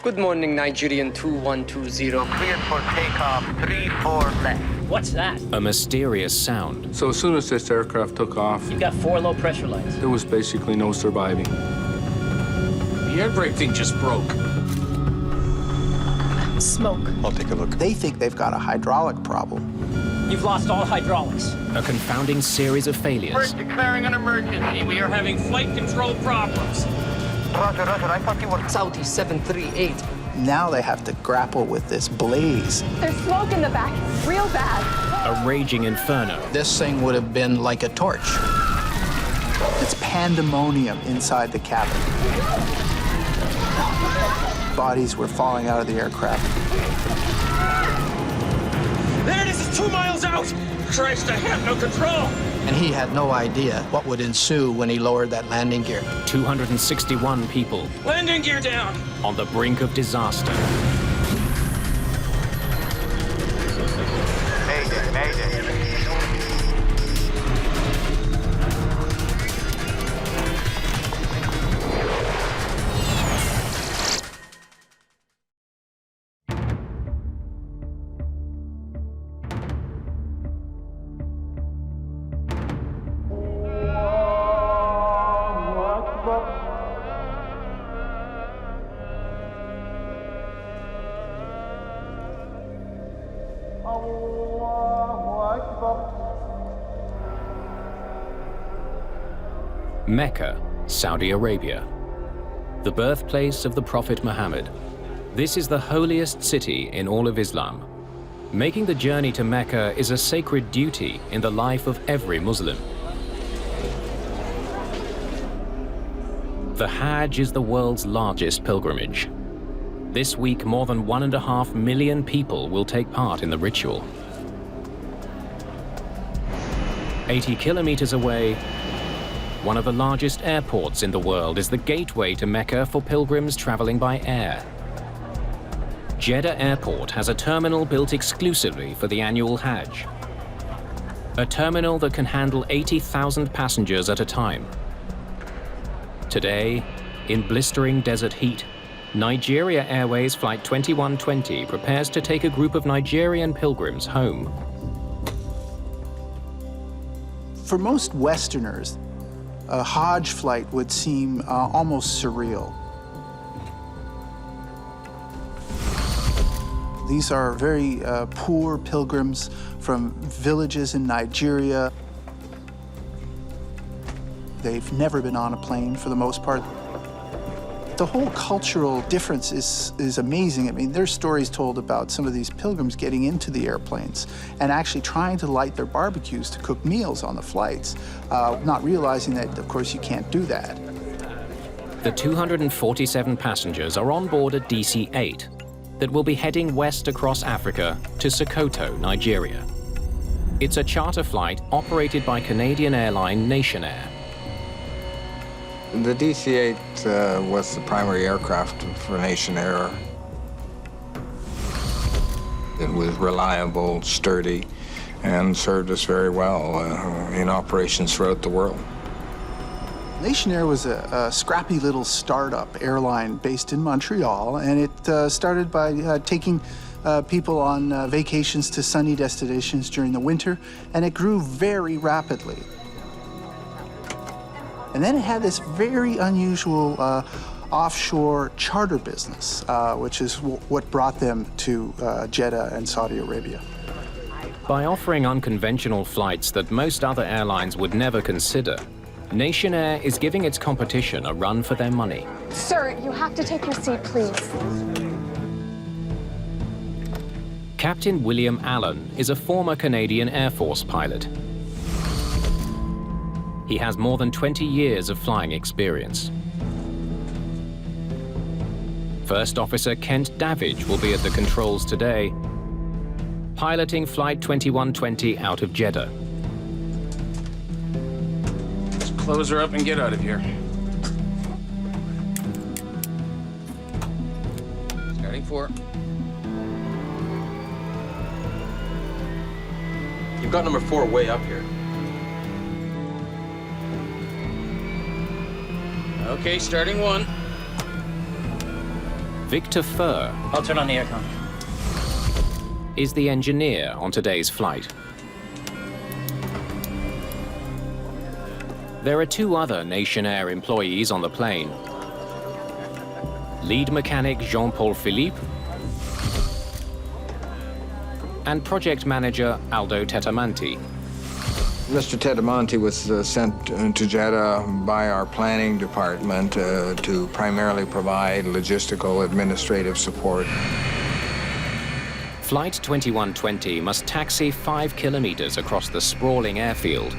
Good morning, Nigerian 2120. Cleared for takeoff, 3-4 left. What's that? A mysterious sound. So as soon as this aircraft took off, You've got 4 low pressure lights. there was basically no surviving. The air brake thing just broke. Smoke. I'll take a look. They think they've got a hydraulic problem. You've lost all hydraulics. A confounding series of failures. We're declaring an emergency. We are having flight control problems. Roger, I thought you were... Saudi 738. Now they have to grapple with this blaze. There's smoke in the back, real bad. A raging inferno. This thing would have been like a torch. It's pandemonium inside the cabin. Bodies were falling out of the aircraft. There it is, it's 2 miles out! Christ, I have no control! And he had no idea what would ensue when he lowered that landing gear. 261 people Landing gear down! on the brink of disaster. Mayday. Mecca, Saudi Arabia, the birthplace of the Prophet Muhammad. This is the holiest city in all of Islam. Making the journey to Mecca is a sacred duty in the life of every Muslim. The Hajj is the world's largest pilgrimage. This week, more than 1.5 million people will take part in the ritual. 80 kilometers away, one of the largest airports in the world is the gateway to Mecca for pilgrims traveling by air. Jeddah Airport has a terminal built exclusively for the annual Hajj. A terminal that can handle 80,000 passengers at a time. Today, in blistering desert heat, Nigeria Airways Flight 2120 prepares to take a group of Nigerian pilgrims home. For most Westerners, a Hajj flight would seem almost surreal. These are very poor pilgrims from villages in Nigeria. They've never been on a plane for the most part. The whole cultural difference is amazing. I mean, there's stories told about some of these pilgrims getting into the airplanes and actually trying to light their barbecues to cook meals on the flights, not realizing that, of course, you can't do that. The 247 passengers are on board a DC-8 that will be heading west across Africa to Sokoto, Nigeria. It's a charter flight operated by Canadian airline Nation Air. The DC-8 was the primary aircraft for Nation Air. It was reliable, sturdy, and served us very well in operations throughout the world. Nation Air was a scrappy little startup airline based in Montreal, and it started by taking people on vacations to sunny destinations during the winter, and it grew very rapidly. And then it had this very unusual offshore charter business, which is what brought them to Jeddah and Saudi Arabia. By offering unconventional flights that most other airlines would never consider, Nation Air is giving its competition a run for their money. Sir, you have to take your seat, please. Captain William Allen is a former Canadian Air Force pilot. He has more than 20 years of flying experience. First Officer Kent Davidge will be at the controls today, piloting Flight 2120 out of Jeddah. Let's close her up and get out of here. Starting 4. You've got number 4 way up here. Okay, starting 1. Victor Furr I'll turn on the aircon. is the engineer on today's flight. There are two other Nation Air employees on the plane. Lead mechanic Jean-Paul Philippe and project manager Aldo Tetamanti. Mr. Tetamanti was sent to Jeddah by our planning department to primarily provide logistical administrative support. Flight 2120 must taxi 5 kilometers across the sprawling airfield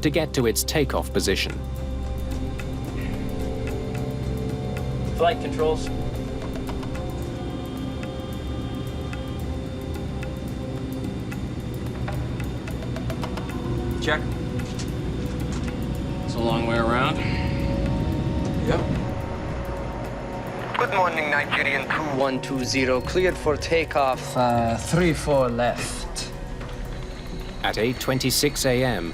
to get to its takeoff position. Flight controls. Check. It's a long way around. Yep. Good morning, Nigerian 120, cleared for takeoff. 3-4 left. At 8:26 a.m.,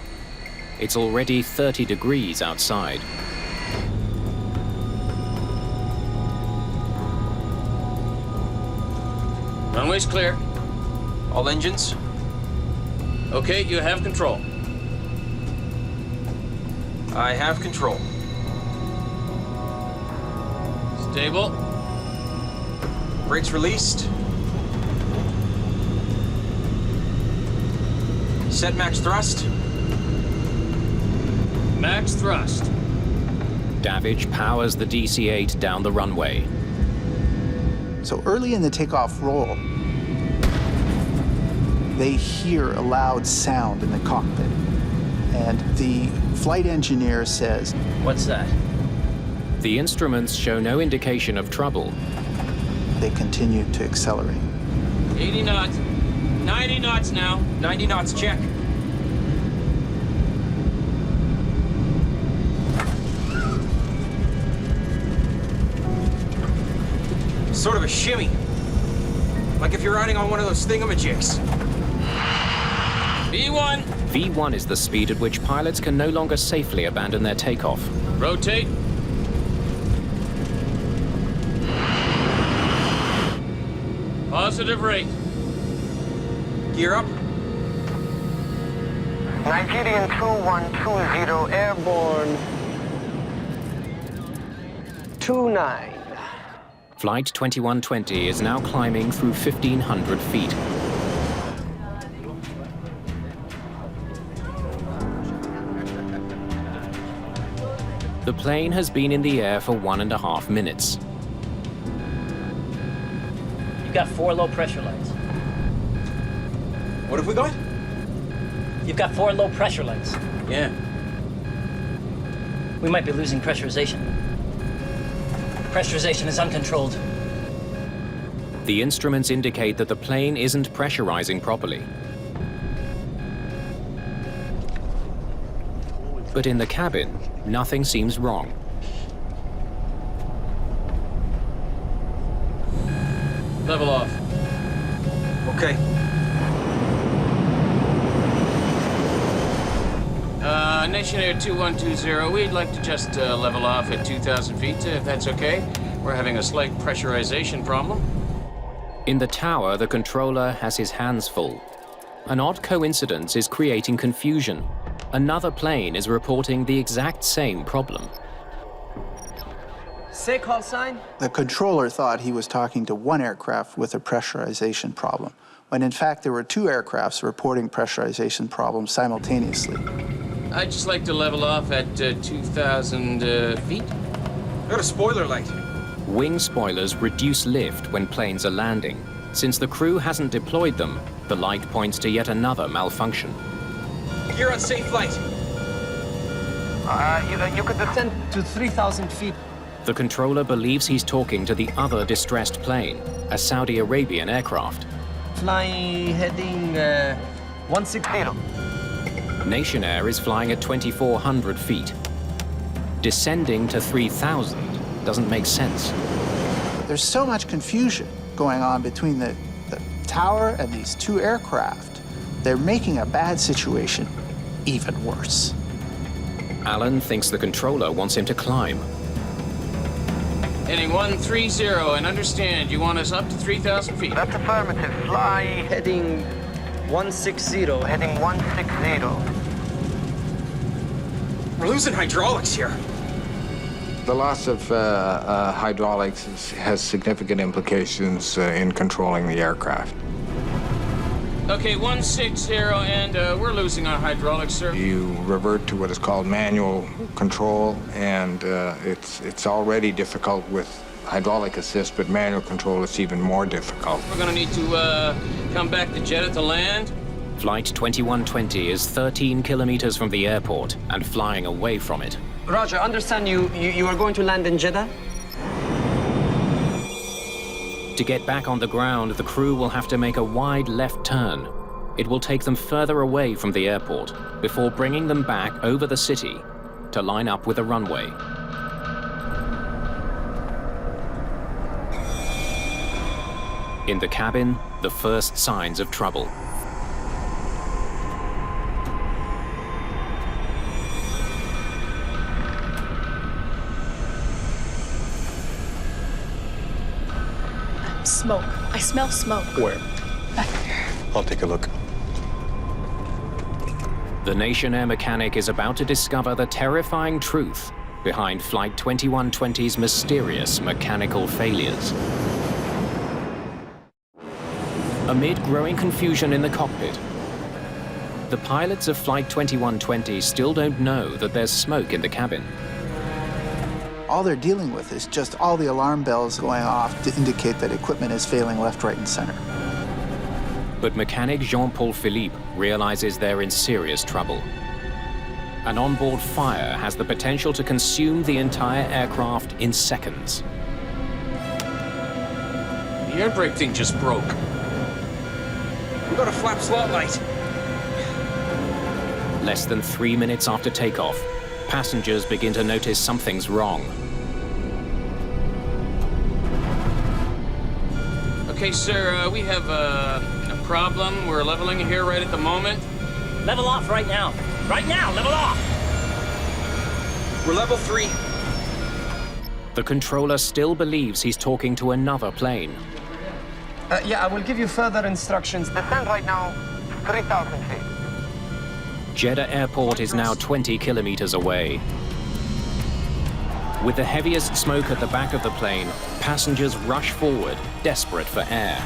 it's already 30 degrees outside. Runway's clear. All engines? Okay, you have control. I have control. Stable. Brakes released. Set max thrust. Max thrust. Davidge powers the DC-8 down the runway. So early in the takeoff roll, they hear a loud sound in the cockpit. And the flight engineer says, What's that? The instruments show no indication of trouble. they continue to accelerate. 80 knots. 90 knots now. 90 knots, check. Sort of a shimmy. Like if you're riding on one of those thingamajigs. V1. V1 is the speed at which pilots can no longer safely abandon their takeoff. Rotate. Positive rate. Gear up. Nigerian 2120 airborne. 29. Flight 2120 is now climbing through 1,500 feet. The plane has been in the air for 1.5 minutes. You've got 4 low pressure lights. What have we got? You've got 4 low pressure lights. Yeah. We might be losing pressurization. Pressurization is uncontrolled. The instruments indicate that the plane isn't pressurizing properly. But in the cabin, nothing seems wrong. Level off. Okay. Nation Air 2120, we'd like to just level off at 2,000 feet, if that's okay. We're having a slight pressurization problem. In the tower, the controller has his hands full. An odd coincidence is creating confusion. Another plane is reporting the exact same problem. Say call sign. The controller thought he was talking to one aircraft with a pressurization problem, when in fact there were 2 aircrafts reporting pressurization problems simultaneously. I'd just like to level off at 2,000 feet. Got a spoiler light. Wing spoilers reduce lift when planes are landing. Since the crew hasn't deployed them, the light points to yet another malfunction. Gear on safe flight. You could descend. Descend to 3,000 feet. The controller believes he's talking to the other distressed plane, a Saudi Arabian aircraft. Flying heading 160. Nation Air is flying at 2,400 feet. Descending to 3,000 doesn't make sense. There's so much confusion going on between the tower and these 2 aircraft. They're making a bad situation even worse. Alan thinks the controller wants him to climb. Heading 130, and understand you want us up to 3,000 feet. That's affirmative. Fly. Heading 160. Heading 160. We're losing hydraulics here. The loss of hydraulics has significant implications in controlling the aircraft. Okay, 160, and we're losing our hydraulics, sir. You revert to what is called manual control, and it's already difficult with hydraulic assist, but manual control is even more difficult. We're gonna need to come back to Jeddah to land. Flight 2120 is 13 kilometers from the airport and flying away from it. Roger, understand you are going to land in Jeddah? To get back on the ground, the crew will have to make a wide left turn. It will take them further away from the airport before bringing them back over the city to line up with the runway. In the cabin, the first signs of trouble. Smoke. I smell smoke. Where? I'll take a look. The Nation Air mechanic is about to discover the terrifying truth behind Flight 2120's mysterious mechanical failures. Amid growing confusion in the cockpit, the pilots of Flight 2120 still don't know that there's smoke in the cabin. All they're dealing with is just all the alarm bells going off to indicate that equipment is failing left, right, and center. But mechanic Jean-Paul Philippe realizes they're in serious trouble. An onboard fire has the potential to consume the entire aircraft in seconds. The air brake thing just broke. We got a flap slot light. Less than 3 minutes after takeoff, passengers begin to notice something's wrong. Okay, sir, we have a problem. We're leveling here right at the moment. Level off right now. Right now, level off! We're level 3. The controller still believes he's talking to another plane. Yeah, I will give you further instructions. Descend right now, 3,000 feet. Jeddah Airport is now 20 kilometers away. With the heaviest smoke at the back of the plane, passengers rush forward, desperate for air.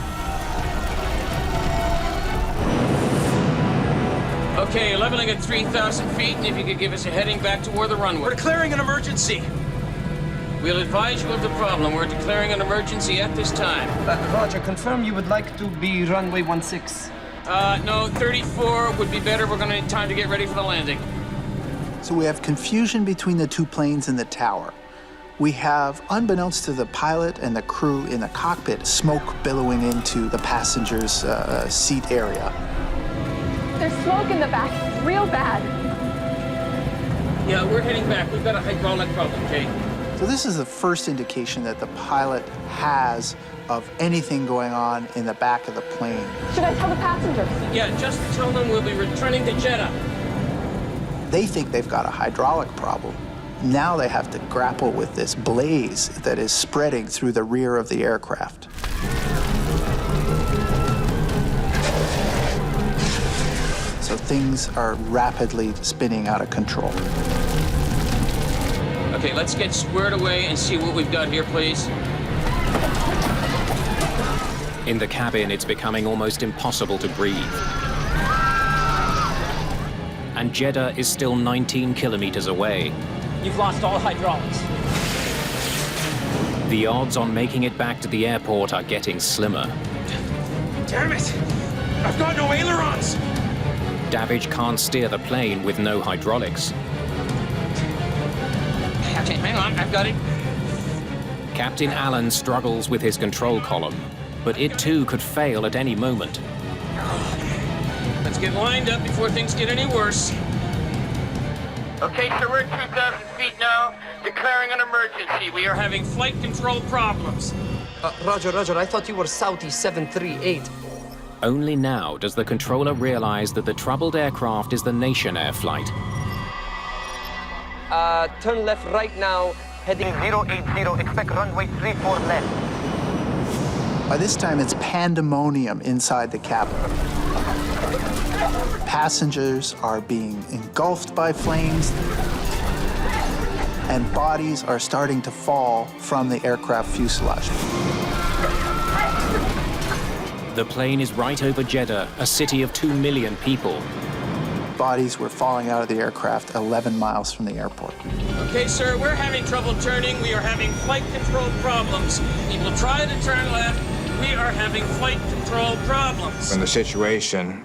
Okay, leveling at 3,000 feet, and if you could give us a heading back toward the runway. We're declaring an emergency. We'll advise you of the problem. We're declaring an emergency at this time. Roger, confirm you would like to be runway 16. No, 34 would be better. We're gonna need time to get ready for the landing. So we have confusion between the two planes in the tower. We have, unbeknownst to the pilot and the crew in the cockpit, smoke billowing into the passenger's seat area. There's smoke in the back, real bad. Yeah, we're heading back. We've got a hydraulic problem, Kate. So this is the first indication that the pilot has of anything going on in the back of the plane. Should I tell the passengers? Yeah, just tell them we'll be returning to Jeddah. They think they've got a hydraulic problem. Now they have to grapple with this blaze that is spreading through the rear of the aircraft. So things are rapidly spinning out of control. Okay, let's get squared away and see what we've got here, please. In the cabin, it's becoming almost impossible to breathe. And Jeddah is still 19 kilometers away. You've lost all hydraulics. The odds on making it back to the airport are getting slimmer. Damn it! I've got no ailerons! Davidge can't steer the plane with no hydraulics. Okay, hang on, I've got it. Captain Allen struggles with his control column, but it too could fail at any moment. Let's get lined up before things get any worse. Okay, so we're at 2,000 feet now, declaring an emergency. We are having flight control problems. Roger, I thought you were Saudi 738. Only now does the controller realize that the troubled aircraft is the Nation Air flight. Turn left right now, Heading 080, expect runway 34 left. By this time, it's pandemonium inside the cabin. Passengers are being engulfed by flames, and bodies are starting to fall from the aircraft fuselage. The plane is right over Jeddah, a city of 2 million people. Bodies were falling out of the aircraft 11 miles from the airport. Okay, sir, we're having trouble turning. We are having flight control problems. People try to turn left. We are having flight control problems. In the situation,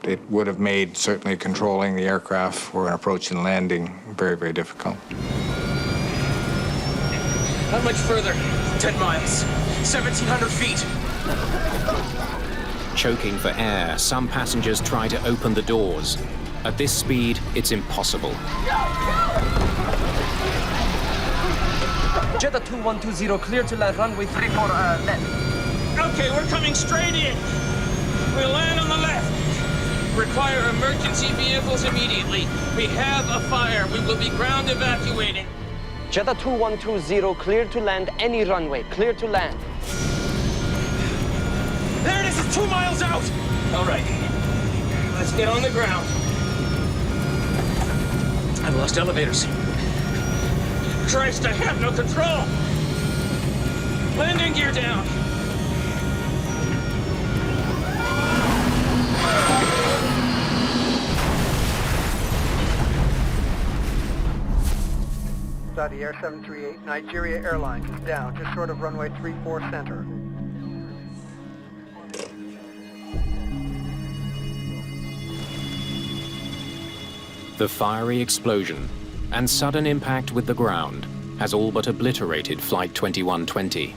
it would have made certainly controlling the aircraft for an approach and landing very, very difficult. How much further? 10 miles. 1,700 feet. Choking for air, some passengers try to open the doors. At this speed, it's impossible. Jeddah 2120, clear to land runway 34 left. Okay, we're coming straight in. We'll land on the left. Require emergency vehicles immediately. We have a fire. We will be ground evacuating. Jeddah 2120, clear to land any runway, clear to land. There it is, it's 2 miles out! All right, let's get on the ground. I've lost elevators. Christ, I have no control. Landing gear down. Saudi Air 738, Nigeria Airlines is down, just short of runway 34 center. The fiery explosion and sudden impact with the ground has all but obliterated Flight 2120.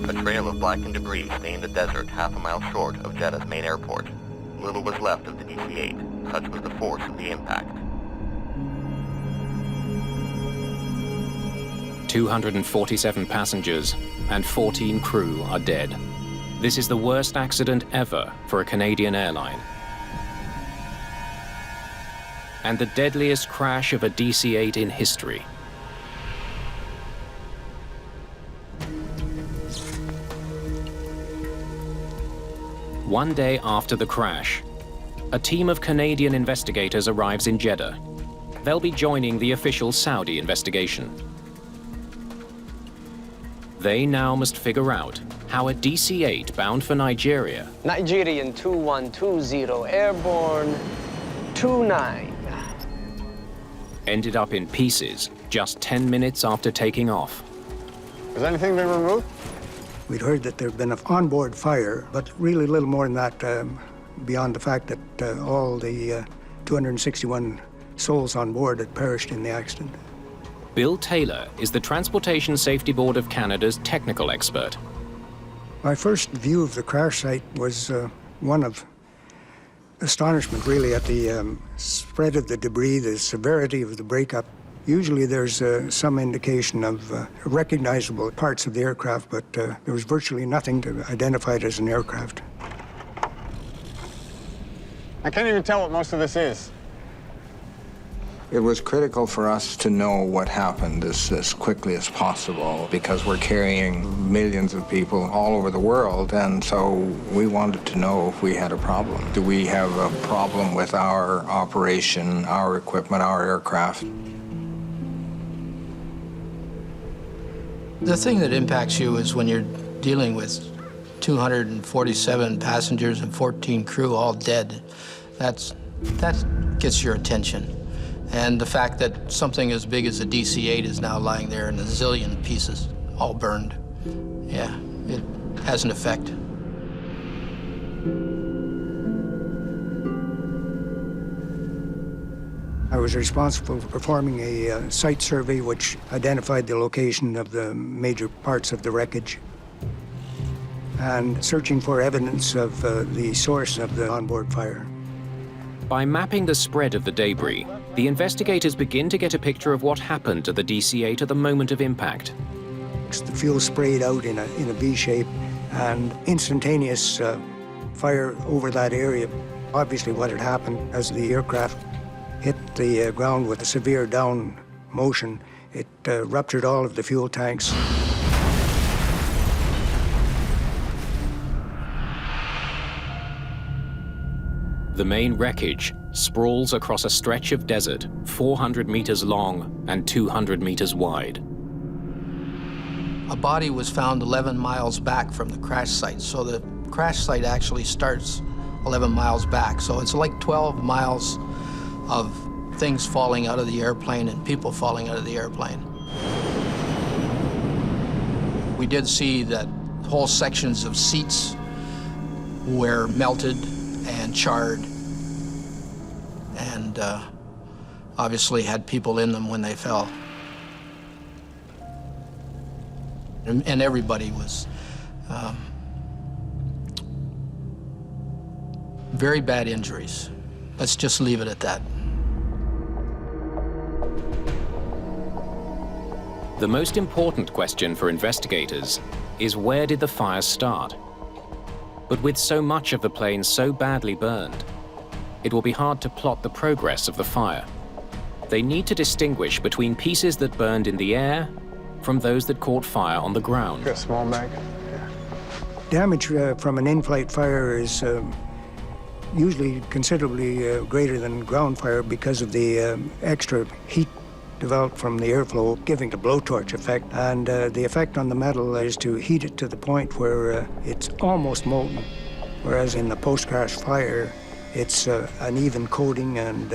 A trail of blackened debris stained the desert half a mile short of Jeddah's main airport. Little was left of the DC-8, such was the force of the impact. 247 passengers and 14 crew are dead. This is the worst accident ever for a Canadian airline. And the deadliest crash of a DC-8 in history. One day after the crash, a team of Canadian investigators arrives in Jeddah. They'll be joining the official Saudi investigation. They now must figure out how a DC-8 bound for Nigeria, Nigerian 2120, airborne 29. ended up in pieces just 10 minutes after taking off. Has anything been removed? We'd heard that there'd been an onboard fire, but really little more than that, beyond the fact that all the 261 souls on board had perished in the accident. Bill Taylor is the Transportation Safety Board of Canada's technical expert. My first view of the crash site was one of astonishment, really, at the spread of the debris, the severity of the breakup. Usually there's some indication of recognizable parts of the aircraft, but there was virtually nothing to identify it as an aircraft. I can't even tell what most of this is. It was critical for us to know what happened as quickly as possible because we're carrying millions of people all over the world, and so we wanted to know if we had a problem. Do we have a problem with our operation, our equipment, our aircraft? The thing that impacts you is when you're dealing with 247 passengers and 14 crew all dead. That gets your attention. And the fact that something as big as a DC-8 is now lying there in a zillion pieces, all burned. Yeah, it has an effect. I was responsible for performing a site survey which identified the location of the major parts of the wreckage and searching for evidence of the source of the onboard fire. By mapping the spread of the debris, the investigators begin to get a picture of what happened to the DC-8 at the moment of impact. The fuel sprayed out in a V shape and instantaneous fire over that area. Obviously what had happened as the aircraft hit the ground with a severe down motion, it ruptured all of the fuel tanks. The main wreckage sprawls across a stretch of desert 400 meters long and 200 meters wide. A body was found 11 miles back from the crash site, so the crash site actually starts 11 miles back, so it's like 12 miles of things falling out of the airplane and people falling out of the airplane. We did see that whole sections of seats were melted and charred, and obviously had people in them when they fell. And everybody was very bad injuries. Let's just leave it at that. The most important question for investigators is, where did the fire start? But with so much of the plane so badly burned, it will be hard to plot the progress of the fire. They need to distinguish between pieces that burned in the air from those that caught fire on the ground. Got a small bag? Yeah. Damage from an in-flight fire is usually considerably greater than ground fire because of the extra heat developed from the airflow, giving a blowtorch effect. And the effect on the metal is to heat it to the point where it's almost molten, whereas in the post-crash fire, it's an even coating, and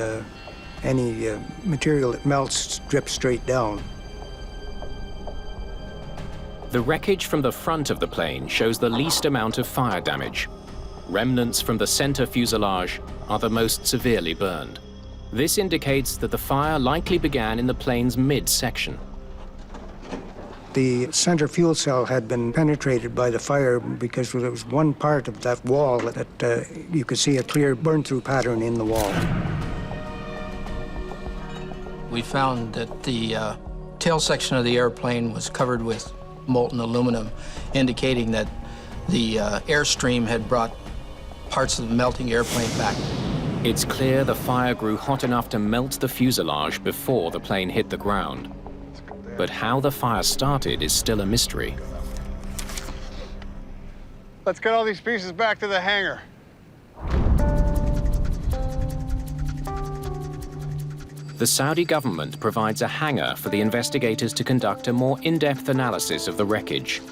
any material that melts drips straight down. The wreckage from the front of the plane shows the least amount of fire damage. Remnants from the center fuselage are the most severely burned. This indicates that the fire likely began in the plane's mid-section. The center fuel cell had been penetrated by the fire because there was one part of that wall that you could see a clear burn-through pattern in the wall. We found that the tail section of the airplane was covered with molten aluminum, indicating that the airstream had brought parts of the melting airplane back. It's clear the fire grew hot enough to melt the fuselage before the plane hit the ground. But how the fire started is still a mystery. Let's get all these pieces back to the hangar. The Saudi government provides a hangar for the investigators to conduct a more in-depth analysis of the wreckage.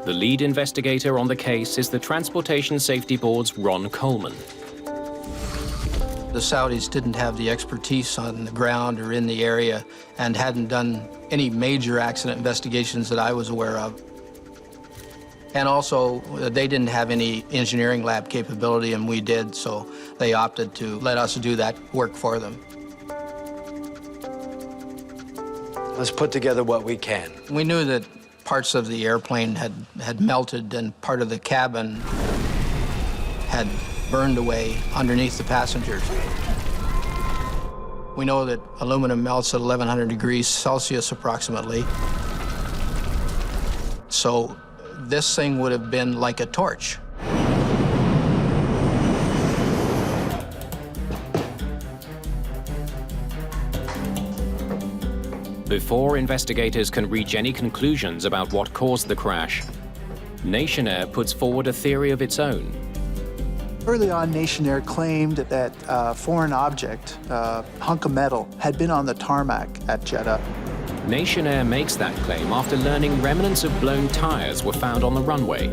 The lead investigator on the case is the Transportation Safety Board's Ron Coleman. The Saudis didn't have the expertise on the ground or in the area and hadn't done any major accident investigations that I was aware of. And also, they didn't have any engineering lab capability, and we did, so they opted to let us do that work for them. Let's put together what we can. We knew that parts of the airplane had melted, and part of the cabin had burned away underneath the passengers. We know that aluminum melts at 1100 degrees Celsius approximately. So this thing would have been like a torch. Before investigators can reach any conclusions about what caused the crash, Nation Air puts forward a theory of its own. Early on, Nation Air claimed that a foreign object, a hunk of metal, had been on the tarmac at Jeddah. Nation Air makes that claim after learning remnants of blown tires were found on the runway.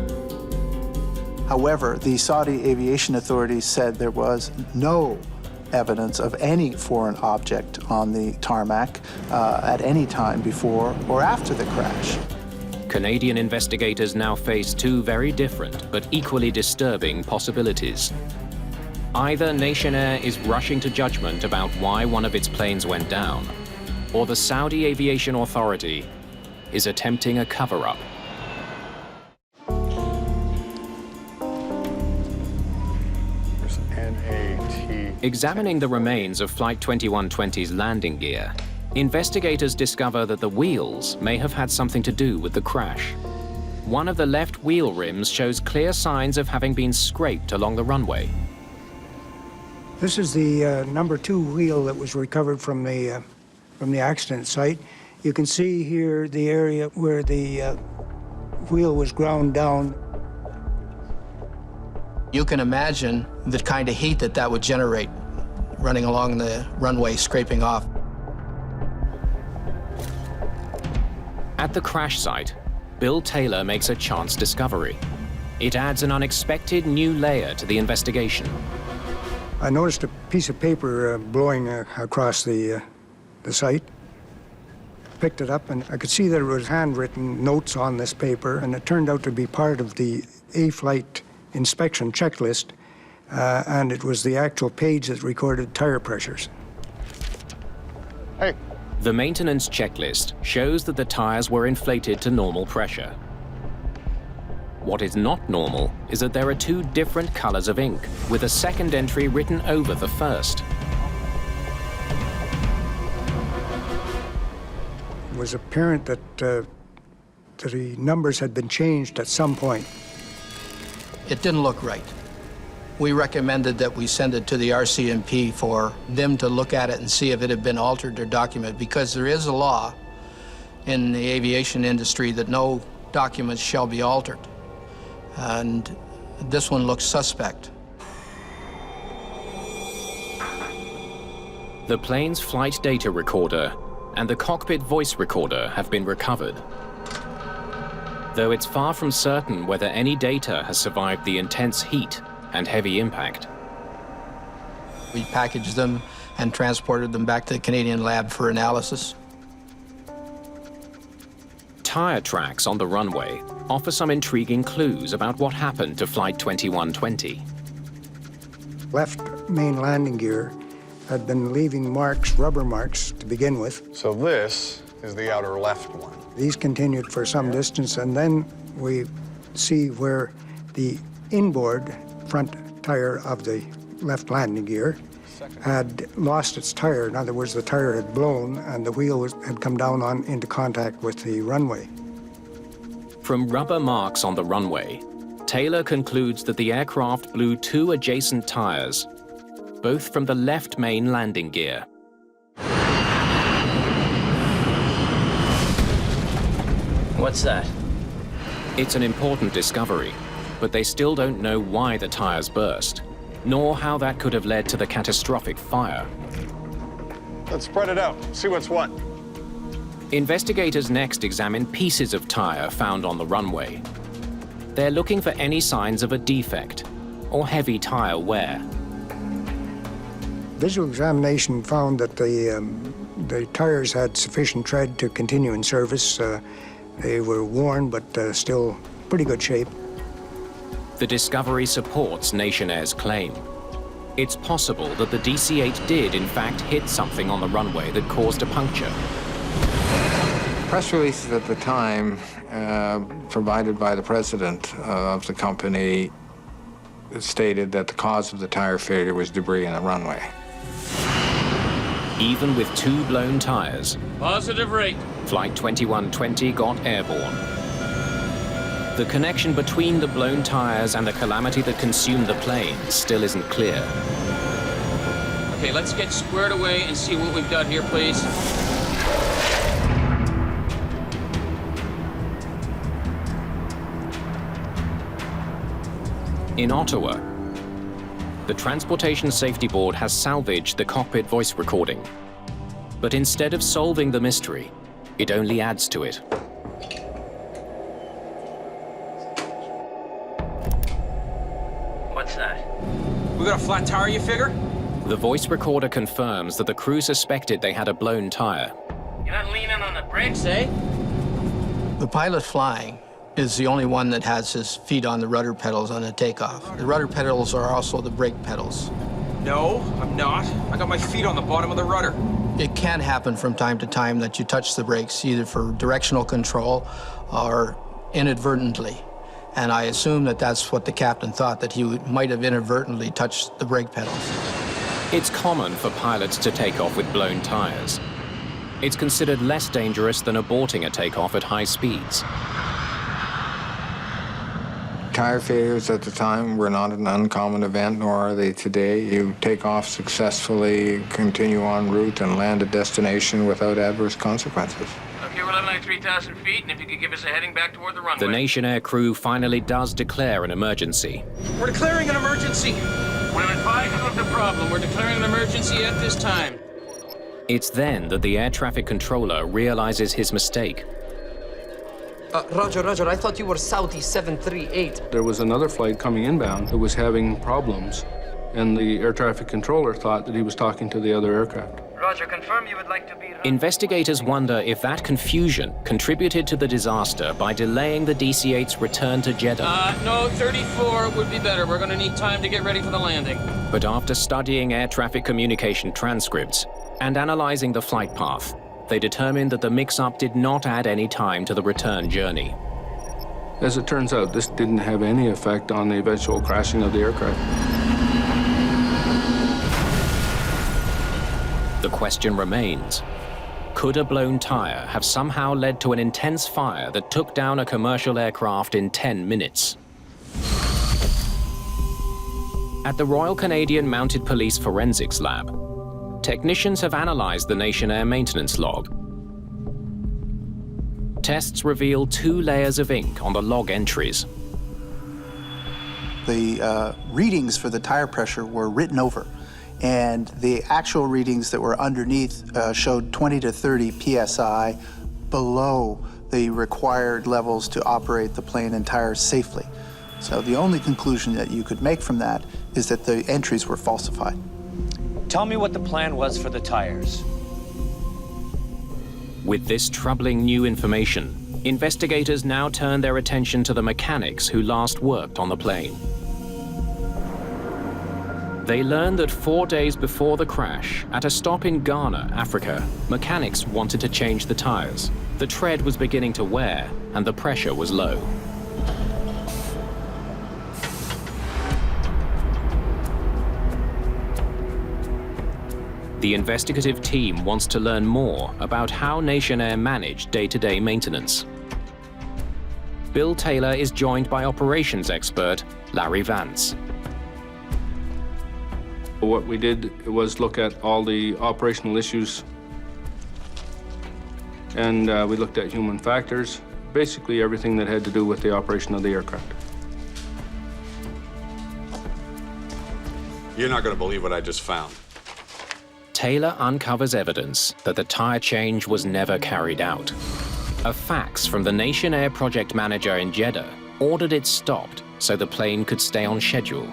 However, the Saudi aviation authorities said there was no evidence of any foreign object on the tarmac at any time before or after the crash. Canadian investigators now face two very different but equally disturbing possibilities. Either Nation Air is rushing to judgment about why one of its planes went down, or the Saudi Aviation Authority is attempting a cover-up. Examining the remains of Flight 2120's landing gear, investigators discover that the wheels may have had something to do with the crash. One of the left wheel rims shows clear signs of having been scraped along the runway. This is the number 2 wheel that was recovered from the accident site. You can see here the area where the wheel was ground down. You can imagine the kind of heat that would generate running along the runway, scraping off. At the crash site, Bill Taylor makes a chance discovery. It adds an unexpected new layer to the investigation. I noticed a piece of paper blowing across the site. Picked it up, and I could see that it was handwritten notes on this paper, and it turned out to be part of the A-Flight inspection checklist, and it was the actual page that recorded tire pressures. Hey. The maintenance checklist shows that the tires were inflated to normal pressure. What is not normal is that there are 2 different colors of ink, with a second entry written over the first. It was apparent that the numbers had been changed at some point. It didn't look right. We recommended that we send it to the RCMP for them to look at it and see if it had been altered or documented, because there is a law in the aviation industry that no documents shall be altered. And this one looks suspect. The plane's flight data recorder and the cockpit voice recorder have been recovered. Though it's far from certain whether any data has survived the intense heat and heavy impact. We packaged them and transported them back to the Canadian lab for analysis. Tire tracks on the runway offer some intriguing clues about what happened to Flight 2120. Left main landing gear had been leaving marks, rubber marks, to begin with. So this is the outer left one. These continued for some distance, and then we see where the inboard front tire of the left landing gear had lost its tire. In other words, the tire had blown and the wheel had come down into contact with the runway. From rubber marks on the runway, Taylor concludes that the aircraft blew 2 adjacent tires, both from the left main landing gear. What's that? It's an important discovery, but they still don't know why the tires burst, nor how that could have led to the catastrophic fire. Let's spread it out, see what's what. Investigators next examine pieces of tire found on the runway. They're looking for any signs of a defect or heavy tire wear. Visual examination found that the tires had sufficient tread to continue in service. They were worn, but still pretty good shape. The discovery supports Nation Air's claim. It's possible that the DC-8 did, in fact, hit something on the runway that caused a puncture. Press releases at the time provided by the president of the company stated that the cause of the tire failure was debris in the runway. Even with 2 blown tires, Positive rate. Flight 2120 got airborne. The connection between the blown tires and the calamity that consumed the plane still isn't clear. Okay, let's get squared away and see what we've got here, please. In Ottawa, the Transportation Safety Board has salvaged the cockpit voice recording. But instead of solving the mystery, it only adds to it. What's that? We got a flat tire, you figure? The voice recorder confirms that the crew suspected they had a blown tire. You're not leaning on the brakes, eh? The pilot flying is the only one that has his feet on the rudder pedals on the takeoff. The rudder pedals are also the brake pedals. No, I'm not. I got my feet on the bottom of the rudder. It can happen from time to time that you touch the brakes, either for directional control or inadvertently. And I assume that that's what the captain thought, that he might have inadvertently touched the brake pedals. It's common for pilots to take off with blown tires. It's considered less dangerous than aborting a takeoff at high speeds. Tire failures at the time were not an uncommon event, nor are they today. You take off successfully, continue en route, and land at destination without adverse consequences. Okay, we're leveling at 3,000 feet, and if you could give us a heading back toward the runway. The Nation Air crew finally does declare an emergency. We're declaring an emergency. We'll advise you of the problem. We're declaring an emergency at this time. It's then that the air traffic controller realizes his mistake. Roger, I thought you were Saudi 738. There was another flight coming inbound that was having problems, and the air traffic controller thought that he was talking to the other aircraft. Roger, confirm you would like to be... Investigators wonder if that confusion contributed to the disaster by delaying the DC-8's return to Jeddah. No, 34 would be better. We're going to need time to get ready for the landing. But after studying air traffic communication transcripts and analyzing the flight path, they determined that the mix-up did not add any time to the return journey. As it turns out, this didn't have any effect on the eventual crashing of the aircraft. The question remains, could a blown tire have somehow led to an intense fire that took down a commercial aircraft in 10 minutes? At the Royal Canadian Mounted Police Forensics Lab, technicians have analyzed the Nation Air maintenance log. Tests reveal 2 layers of ink on the log entries. The readings for the tire pressure were written over, and the actual readings that were underneath showed 20 to 30 psi below the required levels to operate the plane and tires safely. So the only conclusion that you could make from that is that the entries were falsified. Tell me what the plan was for the tires. With this troubling new information, investigators now turn their attention to the mechanics who last worked on the plane. They learn that 4 days before the crash, at a stop in Ghana, Africa, mechanics wanted to change the tires. The tread was beginning to wear, and the pressure was low. The investigative team wants to learn more about how Nation Air managed day-to-day maintenance. Bill Taylor is joined by operations expert Larry Vance. What we did was look at all the operational issues, and we looked at human factors, basically everything that had to do with the operation of the aircraft. You're not going to believe what I just found. Taylor uncovers evidence that the tire change was never carried out. A fax from the Nation Air project manager in Jeddah ordered it stopped so the plane could stay on schedule.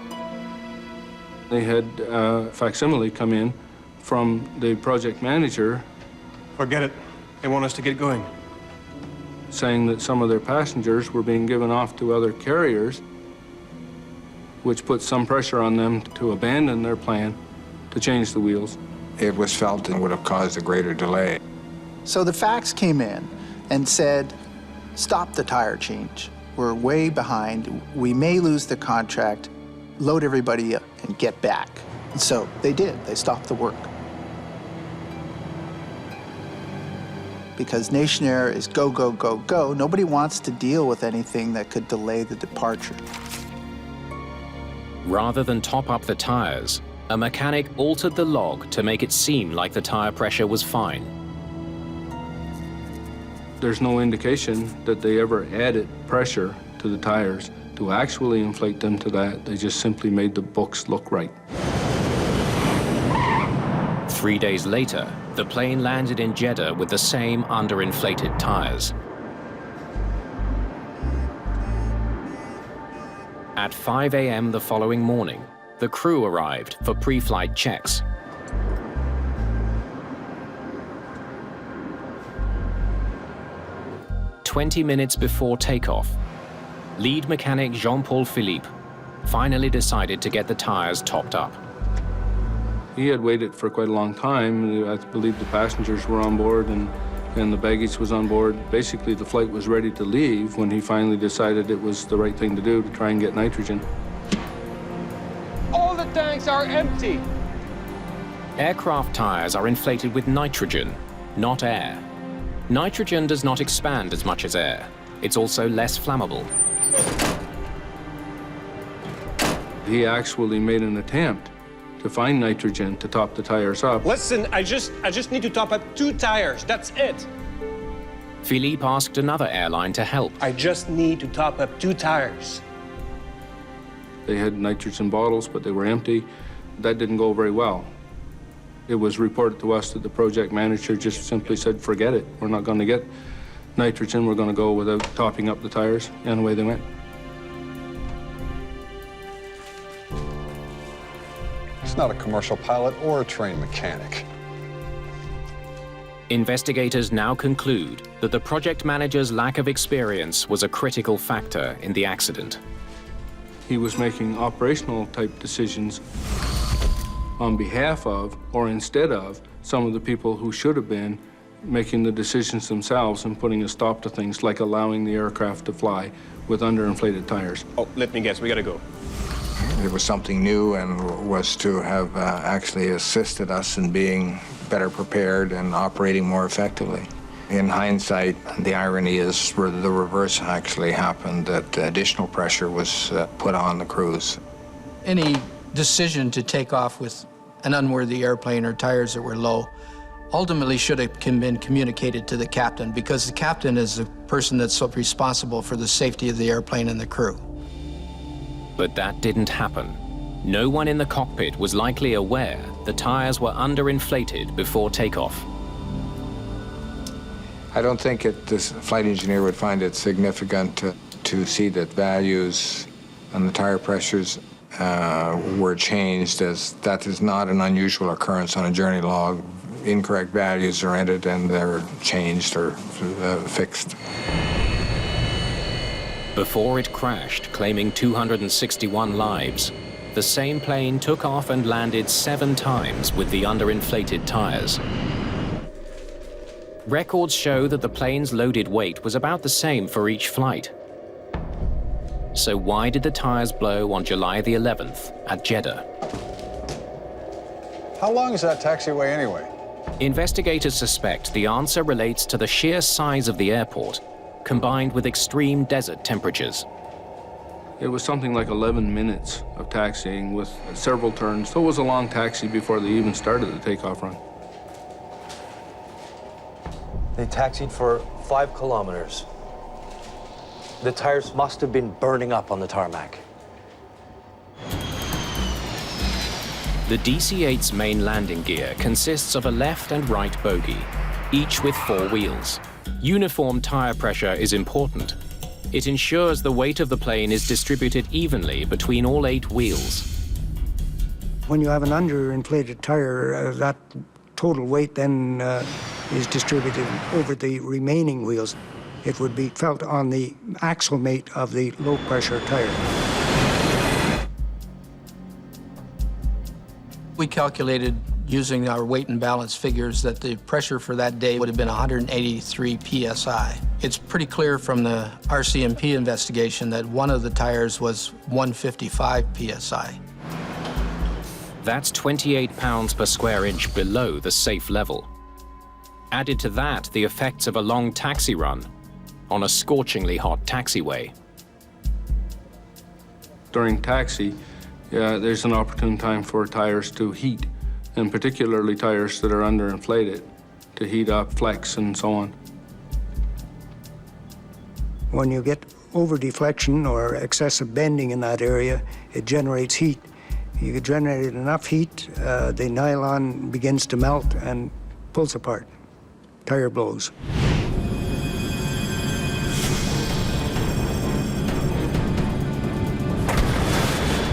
They had a facsimile come in from the project manager. Forget it. They want us to get going. Saying that some of their passengers were being given off to other carriers, which put some pressure on them to abandon their plan to change the wheels. It was felt it would have caused a greater delay. So the fax came in and said, stop the tire change. We're way behind. We may lose the contract. Load everybody up and get back. And so they did. They stopped the work. Because Nation Air is go, go, go, go. Nobody wants to deal with anything that could delay the departure. Rather than top up the tires, a mechanic altered the log to make it seem like the tire pressure was fine. There's no indication that they ever added pressure to the tires to actually inflate them to that. They just simply made the books look right. 3 days later, the plane landed in Jeddah with the same underinflated tires. At 5 a.m. the following morning, the crew arrived for pre-flight checks. "20 minutes before takeoff, lead mechanic Jean-Paul Philippe finally decided to get the tires topped up. He had waited for quite a long time. I believe the passengers were on board and the baggage was on board. Basically, the flight was ready to leave when he finally decided it was the right thing to do to try and get nitrogen. All the tanks are empty. Aircraft tires are inflated with nitrogen, not air. Nitrogen does not expand as much as air. It's also less flammable. He actually made an attempt to find nitrogen to top the tires up. Listen, I just need to top up 2 tires. That's it. Philippe asked another airline to help. I just need to top up 2 tires. They had nitrogen bottles, but they were empty. That didn't go very well. It was reported to us that the project manager just simply said, forget it. We're not going to get nitrogen. We're going to go without topping up the tires. And away they went. He's not a commercial pilot or a trained mechanic. Investigators now conclude that the project manager's lack of experience was a critical factor in the accident. He was making operational type decisions on behalf of, or instead of, some of the people who should have been making the decisions themselves and putting a stop to things like allowing the aircraft to fly with underinflated tires. Oh, let me guess, we gotta go. It was something new and was to have actually assisted us in being better prepared and operating more effectively. In hindsight, the irony is where the reverse actually happened, that additional pressure was put on the crews. Any decision to take off with an unworthy airplane or tires that were low ultimately should have been communicated to the captain, because the captain is the person that's responsible for the safety of the airplane and the crew. But that didn't happen. No one in the cockpit was likely aware the tires were underinflated before takeoff. I don't think this flight engineer would find it significant to see that values and the tire pressures were changed, as that is not an unusual occurrence on a journey log. Incorrect values are entered and they're changed or fixed. Before it crashed, claiming 261 lives, the same plane took off and landed 7 times with the underinflated tires. Records show that the plane's loaded weight was about the same for each flight. So why did the tires blow on July the 11th at Jeddah? How long is that taxiway anyway? Investigators suspect the answer relates to the sheer size of the airport, combined with extreme desert temperatures. It was something like 11 minutes of taxiing with several turns. So it was a long taxi before they even started the takeoff run. They taxied for 5 kilometers. The tires must have been burning up on the tarmac. The DC-8's main landing gear consists of a left and right bogie, each with 4 wheels. Uniform tire pressure is important. It ensures the weight of the plane is distributed evenly between all 8 wheels. When you have an underinflated tire, that total weight then is distributed over the remaining wheels. It would be felt on the axle mate of the low-pressure tire. We calculated, using our weight and balance figures, that the pressure for that day would have been 183 psi. It's pretty clear from the RCMP investigation that one of the tires was 155 psi. That's 28 pounds per square inch below the safe level. Added to that, the effects of a long taxi run on a scorchingly hot taxiway. During taxi, there's an opportune time for tires to heat, and particularly tires that are underinflated, to heat up, flex, and so on. When you get over-deflection or excessive bending in that area, it generates heat. You generate enough heat, the nylon begins to melt and pulls apart. Tire blows.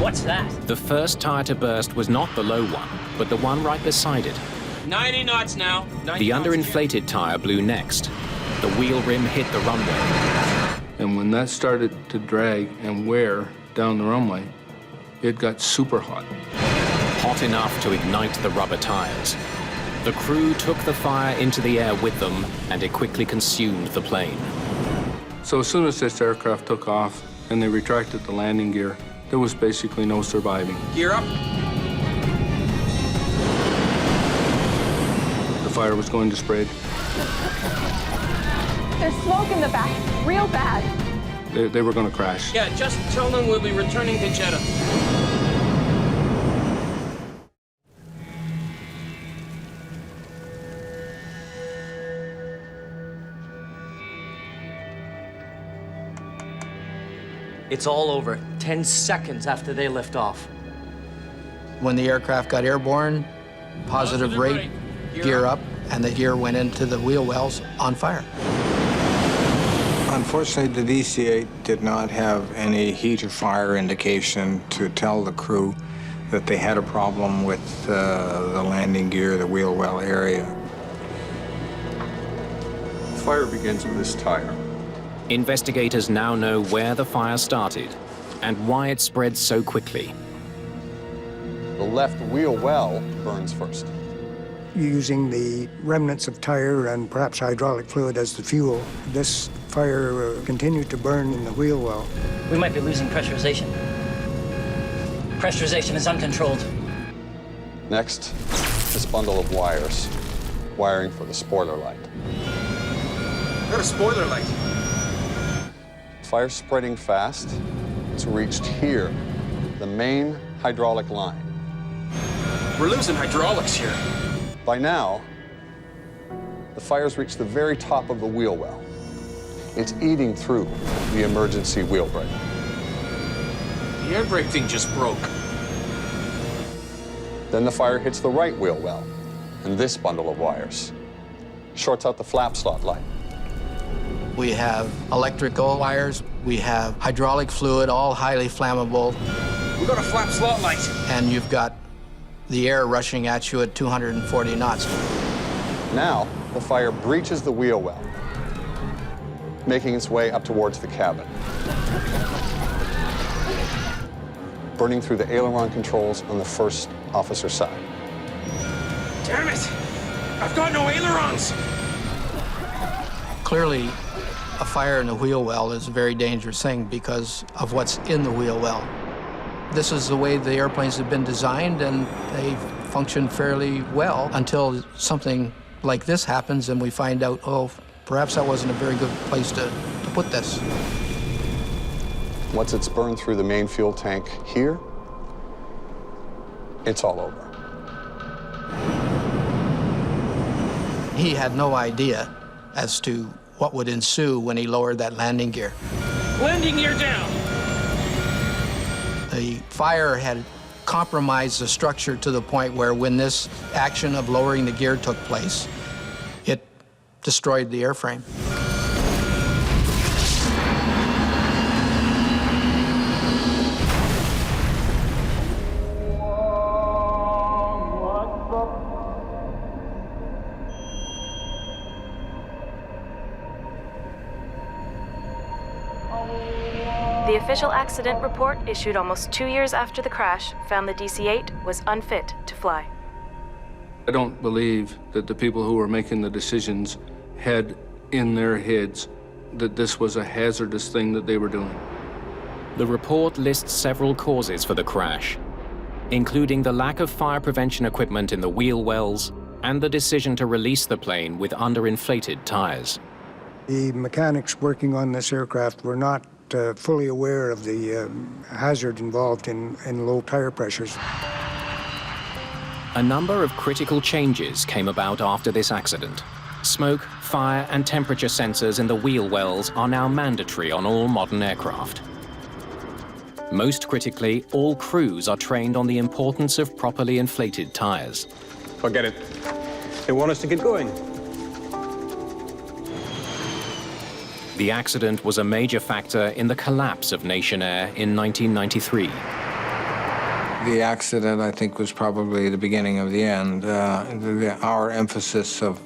What's that? The first tire to burst was not the low one, but the one right beside it. 90 knots now. 90 The knots underinflated tire blew next. The wheel rim hit the runway. And when that started to drag and wear down the runway, it got super hot. Hot enough to ignite the rubber tires. The crew took the fire into the air with them, and it quickly consumed the plane. So as soon as this aircraft took off and they retracted the landing gear, there was basically no surviving. Gear up. The fire was going to spread. There's smoke in the back, real bad. They were going to crash. Yeah, just tell them we'll be returning to Jeddah. It's all over 10 seconds after they lift off. When the aircraft got airborne, positive rate, gear up, and the gear went into the wheel wells on fire. Unfortunately, the DC-8 did not have any heat or fire indication to tell the crew that they had a problem with the landing gear, the wheel well area. The fire begins with this tire. Investigators now know where the fire started and why it spread so quickly. The left wheel well burns first. Using the remnants of tire and perhaps hydraulic fluid as the fuel, this fire continued to burn in the wheel well. We might be losing pressurization. Pressurization is uncontrolled. Next, this bundle of wires, wiring for the spoiler light. Got a spoiler light. Fire's spreading fast. It's reached here, the main hydraulic line. We're losing hydraulics here. By now, the fire's reached the very top of the wheel well. It's eating through the emergency wheel brake. The air brake thing just broke. Then the fire hits the right wheel well, and this bundle of wires shorts out the flap slot light. We have electrical wires, we have hydraulic fluid, all highly flammable. We got a flap slot light. And you've got the air rushing at you at 240 knots. Now, the fire breaches the wheel well, making its way up towards the cabin, burning through the aileron controls on the first officer's side. Damn it! I've got no ailerons! Clearly, a fire in the wheel well is a very dangerous thing because of what's in the wheel well. This is the way the airplanes have been designed, and they function fairly well until something like this happens and we find out, oh, perhaps that wasn't a very good place to put this. Once it's burned through the main fuel tank here, it's all over. He had no idea as to what would ensue when he lowered that landing gear. Landing gear down. The fire had compromised the structure to the point where when this action of lowering the gear took place, it destroyed the airframe. The official accident report, issued almost 2 years after the crash, found the DC-8 was unfit to fly. I don't believe that the people who were making the decisions had in their heads that this was a hazardous thing that they were doing. The report lists several causes for the crash, including the lack of fire prevention equipment in the wheel wells and the decision to release the plane with underinflated tires. The mechanics working on this aircraft were not fully aware of the hazard involved in low tire pressures. A number of critical changes came about after this accident. Smoke, fire, and temperature sensors in the wheel wells are now mandatory on all modern aircraft. Most critically, all crews are trained on the importance of properly inflated tires. Forget it. They want us to get going. The accident was a major factor in the collapse of Nation Air in 1993. The accident, I think, was probably the beginning of the end. Our emphasis of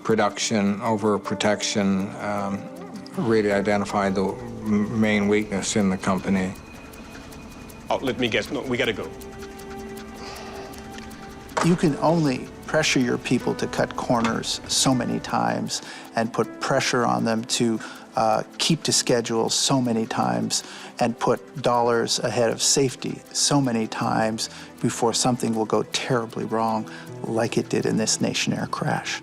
production over protection really identified the main weakness in the company. Oh, let me guess. No, we gotta go. You can only pressure your people to cut corners so many times and put pressure on them to keep to schedule so many times and put dollars ahead of safety so many times before something will go terribly wrong, like it did in this Nation Air crash.